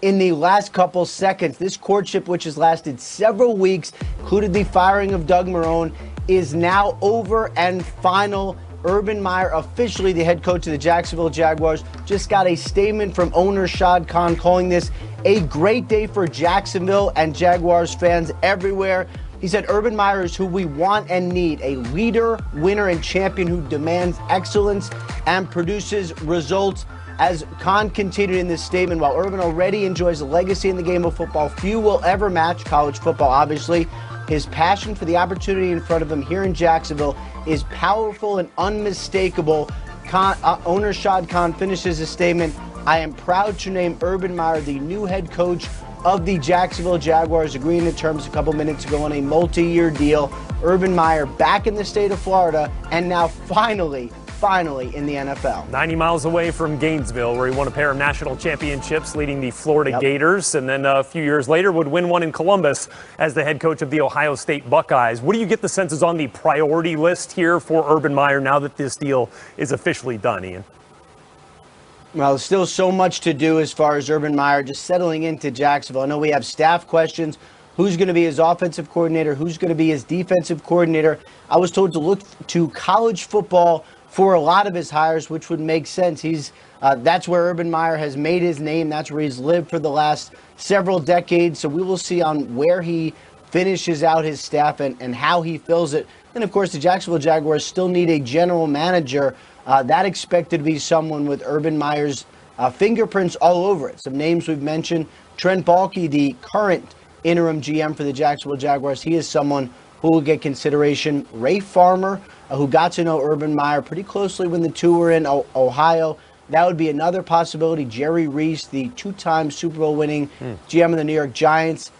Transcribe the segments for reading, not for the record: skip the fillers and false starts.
in the last couple seconds. This courtship, which has lasted several weeks, included the firing of Doug Marrone, is now over and final. Urban Meyer, officially the head coach of the Jacksonville Jaguars, just got a statement from owner Shad Khan calling this a great day for Jacksonville and Jaguars fans everywhere. He said Urban Meyer is who we want and need, a leader, winner, and champion who demands excellence and produces results. As Khan continued in this statement, while Urban already enjoys a legacy in the game of football, few will ever match college football, obviously. His passion for the opportunity in front of him here in Jacksonville is powerful and unmistakable. Owner Shad Khan finishes his statement, "I am proud to name Urban Meyer the new head coach of the Jacksonville Jaguars," agreeing to terms a couple minutes ago on a multi-year deal. Urban Meyer back in the state of Florida and now finally in the NFL. 90 miles away from Gainesville, where he won a pair of national championships leading the Florida Gators, and then a few years later would win one in Columbus as the head coach of the Ohio State Buckeyes. What do you get the sense is on the priority list here for Urban Meyer now that this deal is officially done, Ian? Well, there's still so much to do as far as Urban Meyer just settling into Jacksonville. I know we have staff questions. Who's going to be his offensive coordinator? Who's going to be his defensive coordinator? I was told to look to college football for a lot of his hires, which would make sense. That's where Urban Meyer has made his name. That's where he's lived for the last several decades. So we will see on where he finishes out his staff and how he fills it. And, of course, the Jacksonville Jaguars still need a general manager. That expected to be someone with Urban Meyer's fingerprints all over it. Some names we've mentioned. Trent Baalke, the current interim GM for the Jacksonville Jaguars, he is someone who will get consideration. Ray Farmer, who got to know Urban Meyer pretty closely when the two were in Ohio. That would be another possibility. Jerry Reese, the two-time Super Bowl winning GM of the New York Giants.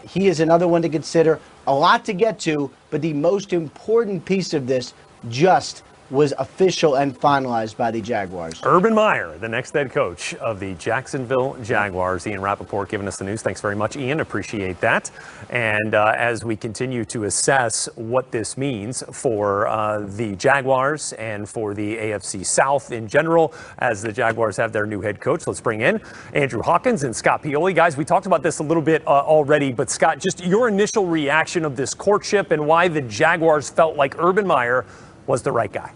He is another one to consider. A lot to get to, but the most important piece of this just was official and finalized by the Jaguars. Urban Meyer, the next head coach of the Jacksonville Jaguars. Ian Rappaport giving us the news. Thanks very much, Ian. Appreciate that. And as we continue to assess what this means for the Jaguars and for the AFC South in general, as the Jaguars have their new head coach, let's bring in Andrew Hawkins and Scott Pioli. Guys, we talked about this a little bit already, but Scott, just your initial reaction of this courtship and why the Jaguars felt like Urban Meyer was the right guy.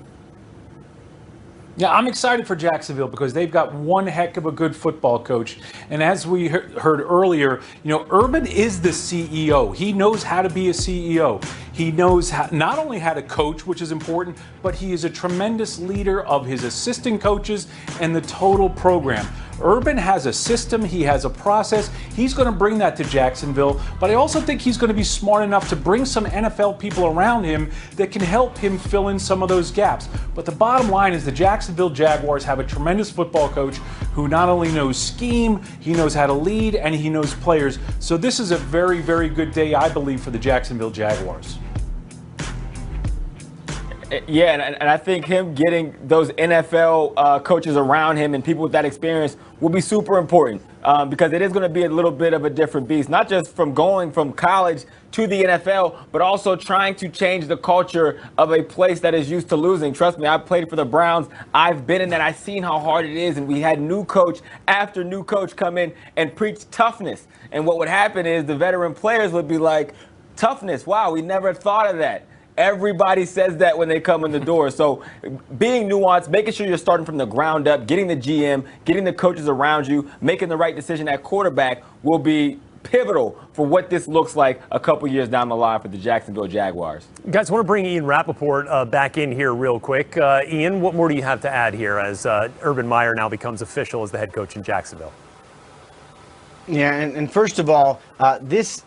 Yeah, I'm excited for Jacksonville because they've got one heck of a good football coach. And as we heard earlier, Urban is the CEO. He knows how to be a CEO. He knows not only how to coach, which is important, but he is a tremendous leader of his assistant coaches and the total program. Urban has a system, he has a process. He's going to bring that to Jacksonville, but I also think he's going to be smart enough to bring some NFL people around him that can help him fill in some of those gaps. But the bottom line is the Jacksonville Jaguars have a tremendous football coach who not only knows scheme, he knows how to lead, and he knows players. So this is a very, very good day, I believe, for the Jacksonville Jaguars. Yeah, and I think him getting those NFL coaches around him and people with that experience will be super important because it is going to be a little bit of a different beast, not just from going from college to the NFL, but also trying to change the culture of a place that is used to losing. Trust me, I played for the Browns. I've been in that. I've seen how hard it is, and we had new coach after new coach come in and preach toughness. And what would happen is the veteran players would be like, toughness, wow, we never thought of that. Everybody says that when they come in the door. So being nuanced, making sure you're starting from the ground up, getting the GM, getting the coaches around you, making the right decision at quarterback will be pivotal for what this looks like a couple years down the line for the Jacksonville Jaguars. Guys, I want to bring Ian Rappaport back in here real quick. Ian, what more do you have to add here as Urban Meyer now becomes official as the head coach in Jacksonville? Yeah, and first of all, this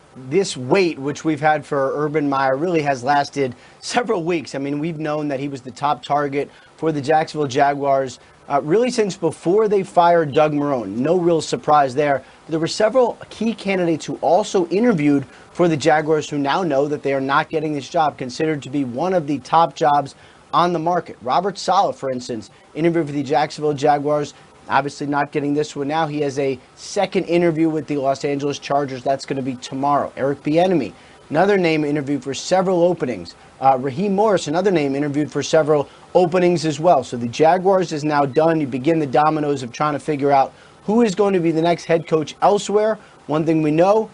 wait, which we've had for Urban Meyer, really has lasted several weeks. I mean, we've known that he was the top target for the Jacksonville Jaguars really since before they fired Doug Marrone. No real surprise there. But there were several key candidates who also interviewed for the Jaguars who now know that they are not getting this job, considered to be one of the top jobs on the market. Robert Saleh, for instance, interviewed for the Jacksonville Jaguars. Obviously not getting this one now. He has a second interview with the Los Angeles Chargers. That's going to be tomorrow. Eric Bieniemy, another name interviewed for several openings. Raheem Morris, another name interviewed for several openings as well. So the Jaguars is now done. You begin the dominoes of trying to figure out who is going to be the next head coach elsewhere. One thing we know,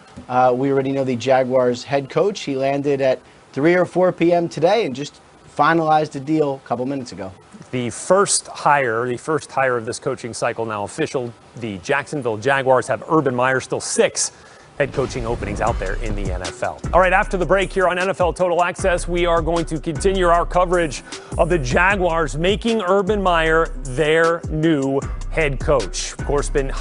we already know the Jaguars head coach. He landed at 3 or 4 p.m. today and just finalized a deal a couple minutes ago. The first hire of this coaching cycle now official. The Jacksonville Jaguars have Urban Meyer, still 6 head coaching openings out there in the NFL. All right, after the break here on NFL Total Access, we are going to continue our coverage of the Jaguars making Urban Meyer their new head coach. Of course, been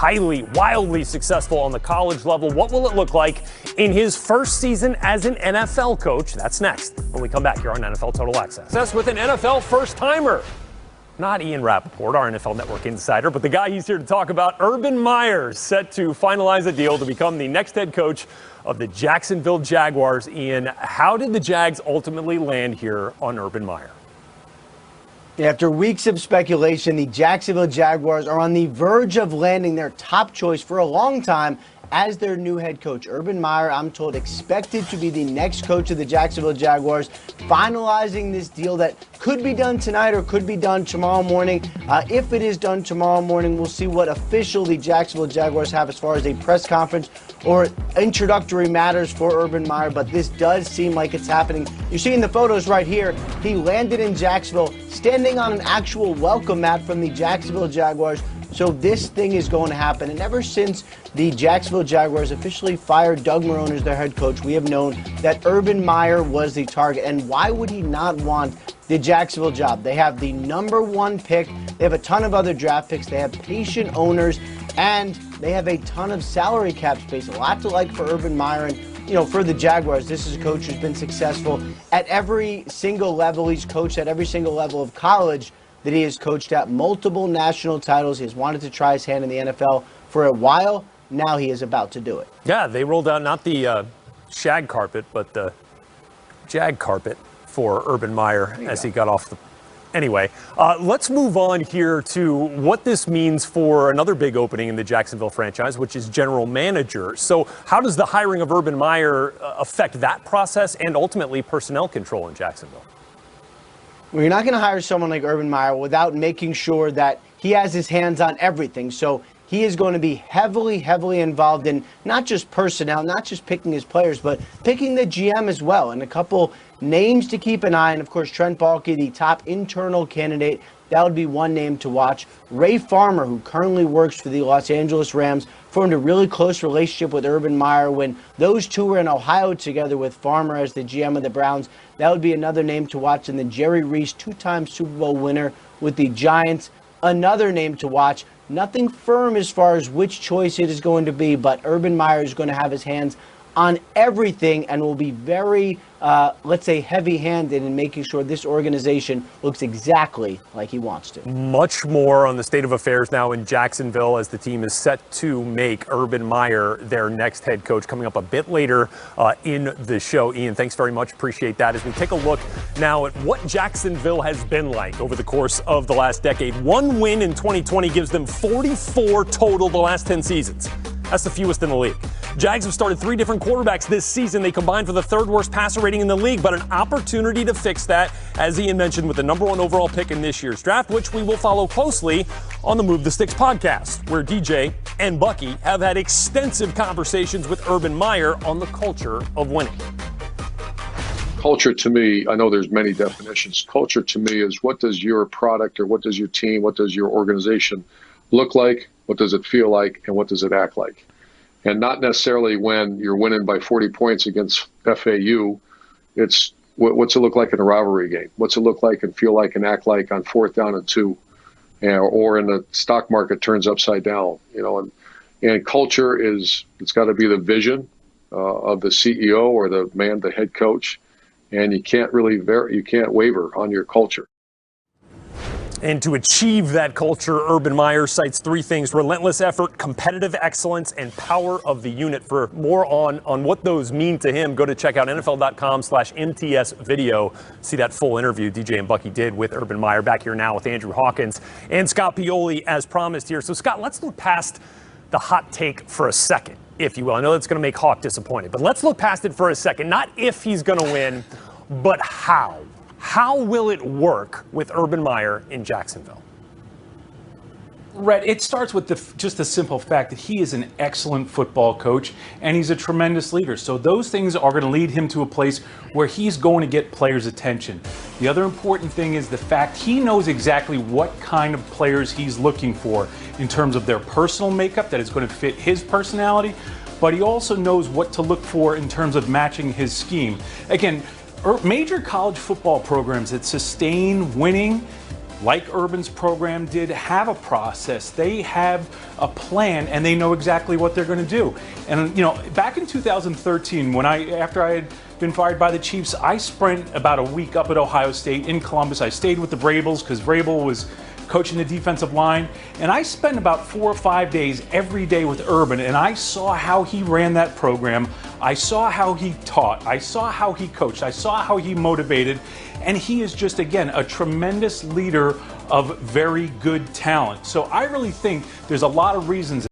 wildly successful on the college level. What will it look like in his first season as an NFL coach? That's next when we come back here on NFL Total Access. That's with an NFL first-timer. Not Ian Rappaport, our NFL Network insider, but the guy he's here to talk about, Urban Meyer, set to finalize a deal to become the next head coach of the Jacksonville Jaguars. Ian, how did the Jags ultimately land here on Urban Meyer? After weeks of speculation, the Jacksonville Jaguars are on the verge of landing their top choice for a long time as their new head coach. Urban Meyer, I'm told, expected to be the next coach of the Jacksonville Jaguars, finalizing this deal that could be done tonight or could be done tomorrow morning. If it is done tomorrow morning, we'll see what official the Jacksonville Jaguars have as far as a press conference or introductory matters for Urban Meyer, but this does seem like it's happening. You're seeing the photos right here. He landed in Jacksonville, standing on an actual welcome mat from the Jacksonville Jaguars. So this thing is going to happen. And ever since the Jacksonville Jaguars officially fired Doug Marrone as their head coach, we have known that Urban Meyer was the target. And why would he not want the Jacksonville job? They have the #1 pick. They have a ton of other draft picks. They have patient owners. And they have a ton of salary cap space. A lot to like for Urban Meyer. And for the Jaguars, this is a coach who's been successful at every single level. He's coached at every single level of college that he has coached at, multiple national titles. He has wanted to try his hand in the NFL for a while. Now he is about to do it. Yeah, they rolled out not the shag carpet, but the jag carpet for Urban Meyer as he got off the... Anyway, let's move on here to what this means for another big opening in the Jacksonville franchise, which is general manager. So how does the hiring of Urban Meyer affect that process and ultimately personnel control in Jacksonville? Well, you're not going to hire someone like Urban Meyer without making sure that he has his hands on everything. So he is going to be heavily involved in not just personnel, not just picking his players, but picking the GM as well. And a couple names to keep an eye on. Of course, Trent Baalke, the top internal candidate. That would be one name to watch. Ray Farmer, who currently works for the Los Angeles Rams, formed a really close relationship with Urban Meyer when those two were in Ohio together with Farmer as the GM of the Browns. That would be another name to watch. And then Jerry Reese, 2-time Super Bowl winner with the Giants, another name to watch. Nothing firm as far as which choice it is going to be, but Urban Meyer is going to have his hands on everything and will be very, let's say, heavy-handed in making sure this organization looks exactly like he wants to. Much more on the state of affairs now in Jacksonville as the team is set to make Urban Meyer their next head coach, coming up a bit later in the show. Ian, thanks very much. Appreciate that. As we take a look now at what Jacksonville has been like over the course of the last decade. 1 win in 2020 gives them 44 total the last 10 seasons. That's the fewest in the league. Jags have started 3 different quarterbacks this season. They combined for the 3rd worst passer rating in the league, but an opportunity to fix that, as Ian mentioned, with the #1 overall pick in this year's draft, which we will follow closely on the Move the Sticks podcast, where DJ and Bucky have had extensive conversations with Urban Meyer on the culture of winning. Culture to me, I know there's many definitions. Culture to me is what does your product or what does your team, what does your organization look like, what does it feel like, and what does it act like? And not necessarily when you're winning by 40 points against FAU. It's what's it look like in a rivalry game? What's it look like and feel like and act like on 4th down and 2, or in the stock market turns upside down? And culture it's got to be the vision of the CEO or the head coach, and you can't waver on your culture. And to achieve that culture, Urban Meyer cites 3 things: relentless effort, competitive excellence, and power of the unit. For more on what those mean to him, go to check out NFL.com/MTS video. See that full interview DJ and Bucky did with Urban Meyer. Back here now with Andrew Hawkins and Scott Pioli as promised here. So Scott, let's look past the hot take for a second, if you will. I know that's going to make Hawk disappointed, but let's look past it for a second. Not if he's going to win, but how. How will it work with Urban Meyer in Jacksonville? Rhett, it starts with just the simple fact that he is an excellent football coach and he's a tremendous leader. So those things are going to lead him to a place where he's going to get players' attention. The other important thing is the fact he knows exactly what kind of players he's looking for in terms of their personal makeup that is going to fit his personality, but he also knows what to look for in terms of matching his scheme. Again, major college football programs that sustain winning, like Urban's program did, have a process. They have a plan and they know exactly what they're going to do. And back in 2013, after I had been fired by the Chiefs, I spent about a week up at Ohio State in Columbus. I stayed with the Vrabels because Vrabel was coaching the defensive line, and I spent about 4 or 5 days every day with Urban, and I saw how he ran that program. I saw how he taught. I saw how he coached. I saw how he motivated, and he is just, again, a tremendous leader of very good talent. So I really think there's a lot of reasons